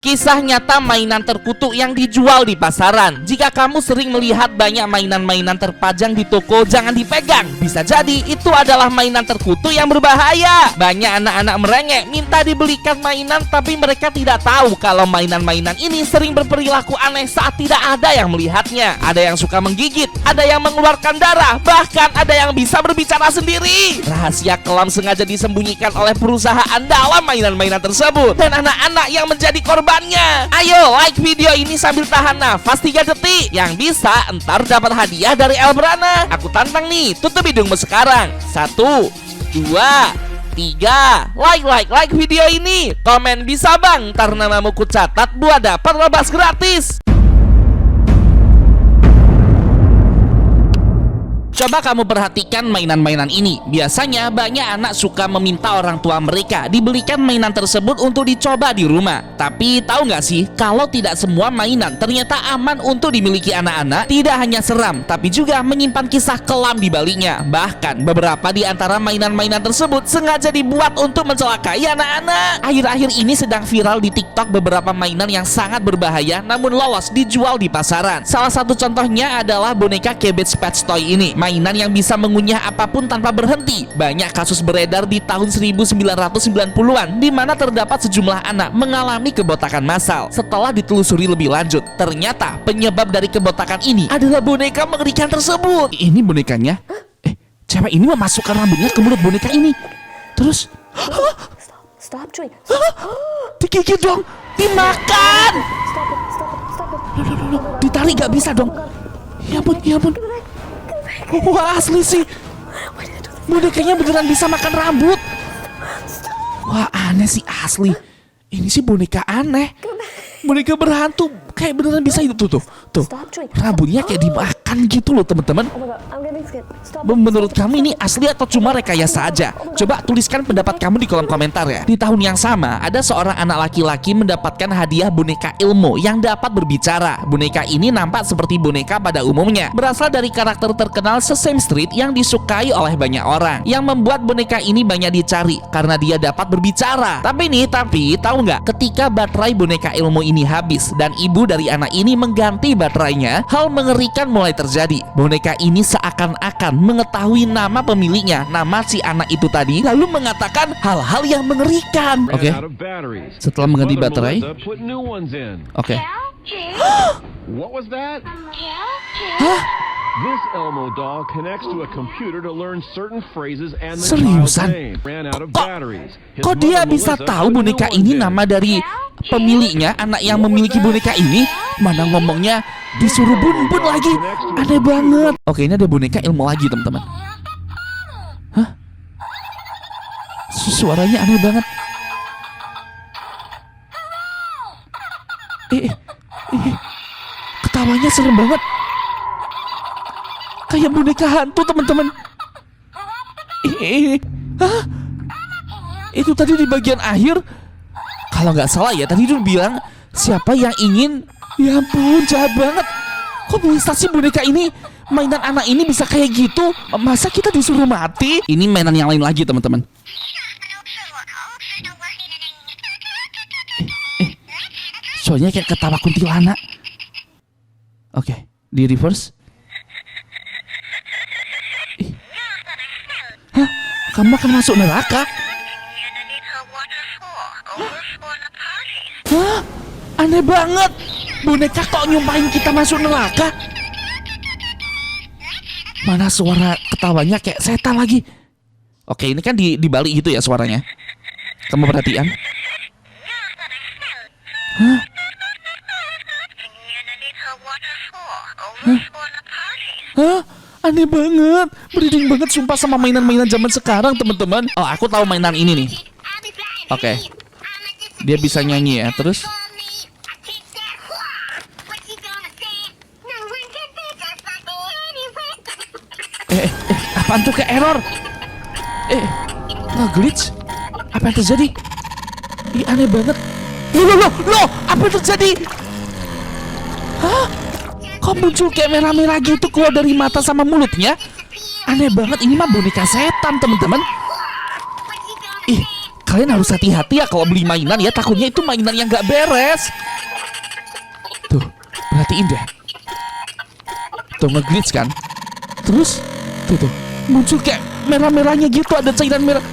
Kisah nyata mainan terkutuk yang dijual di pasaran. Jika kamu sering melihat banyak mainan-mainan terpajang di toko, jangan dipegang. Bisa jadi itu adalah mainan terkutuk yang berbahaya. Banyak anak-anak merengek minta dibelikan mainan, tapi mereka tidak tahu kalau mainan-mainan ini sering berperilaku aneh saat tidak ada yang melihatnya. Ada yang suka menggigit, ada yang mengeluarkan darah, bahkan ada yang bisa berbicara sendiri. Rahasia kelam sengaja disembunyikan oleh perusahaan dalam mainan-mainan tersebut, dan anak-anak yang menjadi korban. Ayo like video ini sambil tahan nafas 3 detik. Yang bisa entar dapat hadiah dari Elbrana. Aku tantang nih, tutup hidungmu sekarang. 1, 2, 3. Like video ini. Komen bisa bang, ntar namamu ku catat buat dapat lobas gratis. Coba kamu perhatikan mainan-mainan ini. Biasanya banyak anak suka meminta orang tua mereka dibelikan mainan tersebut untuk dicoba di rumah. Tapi tahu nggak sih, kalau tidak semua mainan ternyata aman untuk dimiliki anak-anak. Tidak hanya seram, tapi juga menyimpan kisah kelam di baliknya. Bahkan beberapa di antara mainan-mainan tersebut sengaja dibuat untuk mencelakai anak-anak. Akhir-akhir ini sedang viral di TikTok beberapa mainan yang sangat berbahaya namun lolos dijual di pasaran. Salah satu contohnya adalah boneka Cabbage Patch Toy ini. Mainan yang bisa mengunyah apapun tanpa berhenti. Banyak kasus beredar di tahun 1990-an di mana terdapat sejumlah anak mengalami kebotakan massal. Setelah ditelusuri lebih lanjut, ternyata penyebab dari kebotakan ini adalah boneka mengerikan tersebut. Ini bonekanya? Cewek ini memasukkan rambutnya ke mulut boneka ini. Terus Stop, cuy. digigit dong, dimakan. Ditarik gak bisa dong. Ya ampun. Wah, asli sih. Bonekanya beneran bisa makan rambut. Wah, aneh sih asli. Ini sih boneka aneh. Boneka berhantu kayak beneran bisa hidup tuh. Rambutnya kayak dimakan gitu loh, teman-teman. Menurut kamu ini asli atau cuma rekayasa aja? Coba tuliskan pendapat kamu di kolom komentar ya. Di tahun yang sama, ada seorang anak laki-laki mendapatkan hadiah boneka Elmo yang dapat berbicara. Boneka ini nampak seperti boneka pada umumnya. Berasal dari karakter terkenal Sesame Street yang disukai oleh banyak orang. Yang membuat boneka ini banyak dicari karena dia dapat berbicara. Tapi tahu nggak? Ketika baterai boneka Elmo ini habis dan ibu dari anak ini mengganti baterainya, hal mengerikan mulai terjadi. Boneka ini seakan-akan mengetahui nama pemiliknya, nama si anak itu tadi, lalu mengatakan hal-hal yang mengerikan. Oke. Setelah mengganti baterai, oke. Hah? This Elmo doll connects to a computer to learn certain phrases and the child's Seriusan? name. Ran out of batteries. His Kok dia mother, bisa Melissa, tahu put boneka new ini ones in. nama dari pemiliknya, anak yang memiliki boneka ini? Mana ngomongnya disuruh bun-bun lagi. Aneh banget. Oke, ini ada boneka Elmo lagi, teman-teman. Hah? Suaranya aneh banget. Ketawanya serem banget. Kayak boneka hantu, teman-teman. Hah? Itu tadi di bagian akhir, kalau nggak salah ya, tadi dia bilang siapa yang ingin. Ya ampun, jahat banget. Kok bisa sih boneka ini, mainan anak ini bisa kayak gitu? Masa kita disuruh mati? Ini mainan yang lain lagi, teman-teman. Soalnya kayak ketawa kuntilanak. Oke, di reverse. Hah? Kamu akan masuk neraka? Hah? Aneh banget. Boneka kok nyumpahin kita masuk neraka? Mana suara ketawanya kayak setan lagi. Oke, ini kan di balik gitu ya suaranya. Kamu perhatian? Hah? Hah? Aneh banget, merinding banget sumpah sama mainan-mainan zaman sekarang, teman-teman. Oh, aku tahu mainan ini nih. Oke. Dia bisa nyanyi ya, terus. Apaan tuh, kayak error? Nge-glitch? Apa yang terjadi? Ih, aneh banget. Loh, apa yang terjadi? Hah? Kok muncul kayak merah-merah gitu keluar dari mata sama mulutnya? Aneh banget, ini mah boneka setan, teman-teman. Ih, Kalian harus hati-hati ya kalau beli mainan ya, takutnya itu mainan yang nggak beres. Tuh, perhatiin deh. Tuh nge-glitch kan. Terus tuh muncul kayak merah-merahnya gitu, ada cairan merah.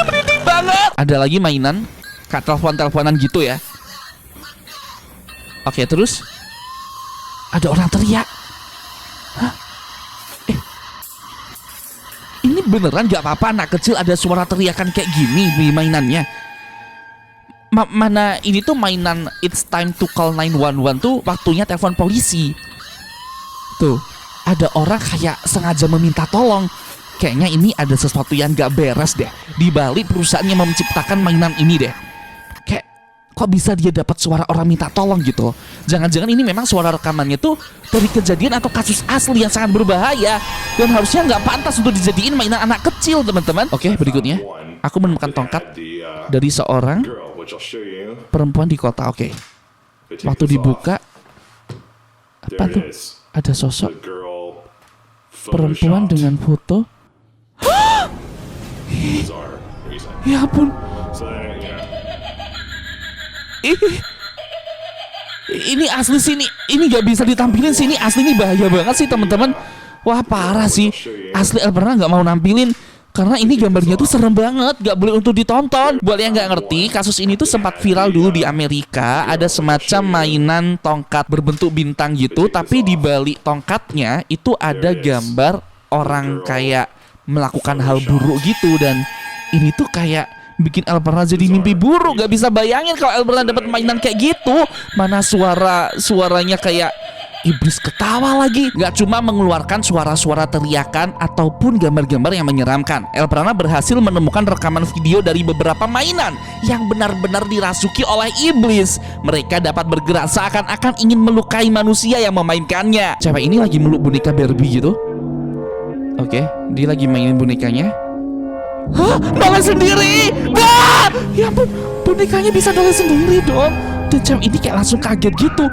Merinding banget. Ada lagi mainan kayak telepon-teleponan gitu ya. Oke, terus ada orang teriak. Hah? Ini beneran gak apa-apa anak kecil ada suara teriakan kayak gini di mainannya? Mana ini tuh mainan It's Time to Call 911 tuh waktunya telepon polisi. Tuh, ada orang kayak sengaja meminta tolong. Kayaknya ini ada sesuatu yang gak beres deh di balik perusahaan yang menciptakan mainan ini deh. Kayak kok bisa dia dapat suara orang minta tolong gitu? Jangan-jangan ini memang suara rekamannya tuh dari kejadian atau kasus asli yang sangat berbahaya dan harusnya nggak pantas untuk dijadiin mainan anak kecil, teman-teman. Oke, berikutnya aku menemukan tongkat dari seorang perempuan di kota. Oke, waktu dibuka apa tuh? Ada sosok perempuan dengan foto. Ya ampun. Ini asli sini, ini gak bisa ditampilin sini, asli ini bahaya banget sih teman-teman. Wah parah sih, asli Elbrana gak mau nampilin karena ini gambarnya tuh serem banget, gak boleh untuk ditonton. Buat yang gak ngerti, kasus ini tuh sempat viral dulu di Amerika. Ada semacam mainan tongkat berbentuk bintang gitu, tapi di balik tongkatnya itu ada gambar orang kayak melakukan hal buruk gitu. Dan ini tuh kayak bikin Elbrana jadi mimpi buruk. Gak bisa bayangin kalau Elbrana dapat mainan kayak gitu. Mana suaranya kayak iblis ketawa lagi. Gak cuma mengeluarkan suara-suara teriakan ataupun gambar-gambar yang menyeramkan. Elbrana berhasil menemukan rekaman video dari beberapa mainan yang benar-benar dirasuki oleh iblis. Mereka dapat bergerak seakan-akan ingin melukai manusia yang memainkannya. Cewek ini lagi meluk boneka Barbie gitu. Oke, dia lagi mainin bonekanya. Hah? Noleh sendiri? Wah! Ya ampun, bonekanya bisa noleh sendiri dong. Dan cewek ini kayak langsung kaget gitu.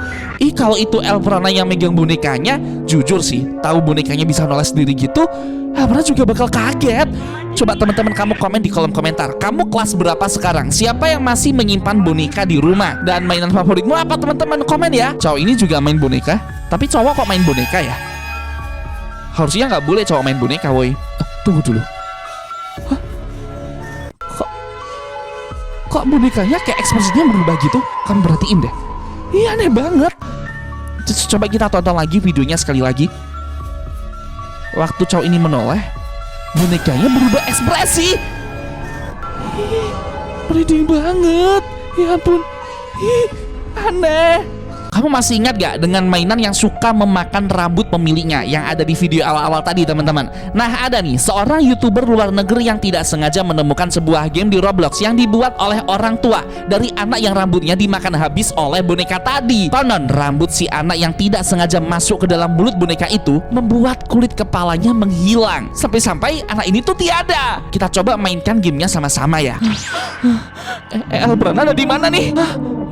Kalau itu Elbrana yang megang bonekanya, jujur sih, tahu bonekanya bisa noleh sendiri gitu, Elbrana juga bakal kaget. Coba teman-teman kamu komen di kolom komentar, kamu kelas berapa sekarang? Siapa yang masih menyimpan boneka di rumah? Dan mainan favoritmu apa teman-teman? Komen ya. Cowok ini juga main boneka, tapi cowok kok main boneka ya? Harusnya nggak boleh cowok main boneka, woi. Tunggu dulu. Hah? Kok bonekanya kayak ekspresinya berubah gitu? Kamu perhatiin deh. Iya aneh banget. Coba kita tonton lagi videonya sekali lagi. Waktu cowok ini menoleh, bonekanya berubah ekspresi. Merinding banget. Ya ampun. Aneh. Kamu masih ingat gak dengan mainan yang suka memakan rambut pemiliknya yang ada di video awal-awal tadi teman-teman? Nah ada nih seorang YouTuber luar negeri yang tidak sengaja menemukan sebuah game di Roblox yang dibuat oleh orang tua dari anak yang rambutnya dimakan habis oleh boneka tadi. Konon rambut si anak yang tidak sengaja masuk ke dalam mulut boneka itu membuat kulit kepalanya menghilang. Sampai-sampai anak ini tuh tiada. Kita coba mainkan gamenya sama-sama ya. Elbrana ada di mana nih?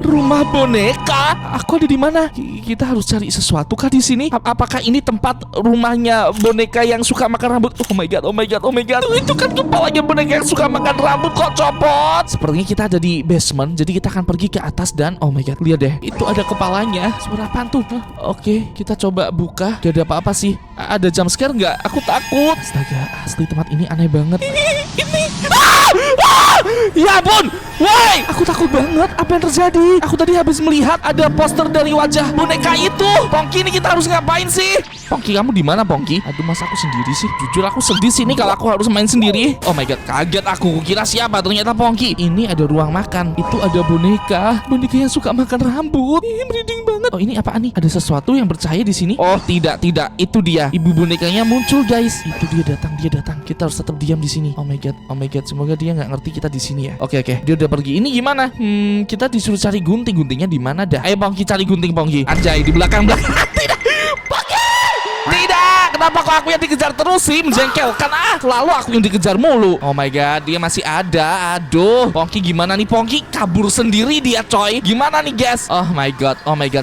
Rumah boneka. Aku ada di mana? Kita harus cari sesuatu kah di sini? Apakah ini tempat rumahnya boneka yang suka makan rambut? Oh my god, oh my god, oh my god. Itu kan kepalanya boneka yang suka makan rambut kok copot. Sepertinya kita ada di basement, jadi kita akan pergi ke atas dan oh my god, lihat deh. Itu ada kepalanya. Suara apaan tuh? Oke, kita coba buka. Gak ada apa-apa sih. Ada jump scare nggak? Aku takut. Astaga, asli tempat ini aneh banget. Ini. Ya ampun. Woi, aku takut banget. Apa yang terjadi? Aku tadi habis melihat ada poster dari wajah boneka itu. Pongki, ini kita harus ngapain sih? Pongki, kamu di mana Pongki? Aduh, masa aku sendiri sih? Jujur aku sedih sini kalau aku harus main sendiri. Oh my god, kaget aku. Kira siapa? Ternyata Pongki. Ini ada ruang makan. Itu ada boneka. Boneka yang suka makan rambut. Merinding banget. Oh, ini apaan nih? Ada sesuatu yang bercahaya di sini? Oh, tidak. Itu dia. Ibu bonekanya muncul, guys. Itu dia datang. Kita harus tetap diam di sini. Oh my god. Semoga dia nggak ngerti kita di sini ya. Oke. Dia udah pergi. Ini gimana? Kita disuruh cari gunting. Guntingnya di mana dah? Ayo Pongki cari gunting Pongki. Anjay, di belakang. Tidak. Pongki! Tidak. Kenapa Kenapa kok aku yang dikejar terus sih? Menjengkelkan Selalu aku yang dikejar mulu. Oh my god, dia masih ada. Aduh, Pongki gimana nih? Pongki kabur sendiri dia coy. Gimana nih guys? Oh my god,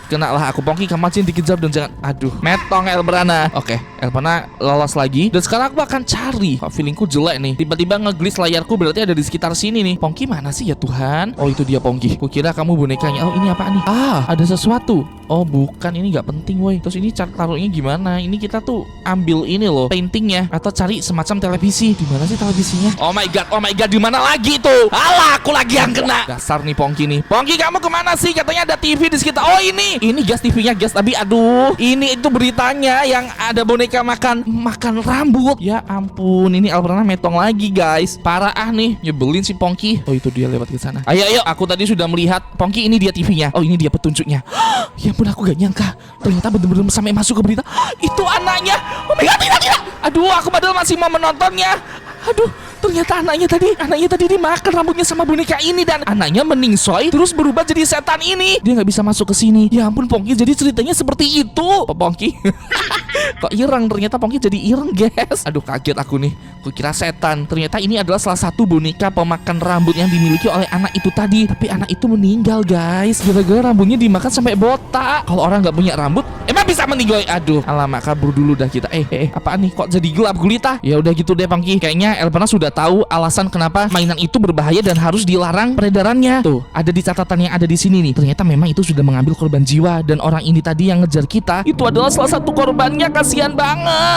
kena lah aku. Pongki kamu masih dikejar dan jangan. Aduh, metong Elbrana. Oke, Elbrana lolos lagi. Dan sekarang aku akan cari. Kok feelingku jelek nih. Tiba-tiba ngeglis layarku, berarti ada di sekitar sini nih. Pongki mana sih ya Tuhan? Oh itu dia Pongki. Kukira kamu bonekanya. Oh ini apa nih? Ada sesuatu. Oh bukan, ini nggak penting woi. Terus ini cara taruhnya gimana? Ini kita tuh ambil ini loh, paintingnya, atau cari semacam televisi. Di mana sih televisinya? Oh my god, di mana lagi tuh? Alah, aku lagi yang kena. Dasar nih Pongki nih. Pongki kamu kemana sih? Katanya ada TV di sekitar. Oh ini guys TV-nya guys. Tapi aduh, ini itu beritanya yang ada boneka makan rambut. Ya ampun, ini Elbrana metong lagi guys. Parah nih, nyebelin si Pongki. Oh itu dia lewat ke sana. Ayo, aku tadi sudah melihat Pongki, ini dia TV-nya. Oh ini dia petunjuknya. Ya ampun, aku gak nyangka ternyata bener-bener sampai masuk ke berita. Itu anaknya. Oh my god, tidak. Aduh, aku padahal masih mau menontonnya. Aduh, ternyata anaknya tadi dimakan rambutnya sama boneka ini. Dan anaknya meningsoy terus berubah jadi setan ini. Dia gak bisa masuk ke sini. Ya ampun Pongki, jadi ceritanya seperti itu Pongki. Kok ireng, ternyata Pongki jadi ireng guys. Aduh kaget aku nih, kukira setan. Ternyata ini adalah salah satu boneka pemakan rambut yang dimiliki oleh anak itu tadi. Tapi anak itu meninggal guys, gara-gara rambutnya dimakan sampai botak. Kalau orang gak punya rambut emang bisa meninggal. Aduh, alamak, kabur dulu dah kita. Apaan nih, kok jadi gelap gulita? Ya udah gitu deh Pongki, kayaknya Elbrana sudah tahu alasan kenapa mainan itu berbahaya dan harus dilarang peredarannya. Tuh, ada di catatan yang ada di sini nih. Ternyata memang itu sudah mengambil korban jiwa. Dan orang ini tadi yang ngejar kita, itu adalah salah satu korbannya. Kasihan banget.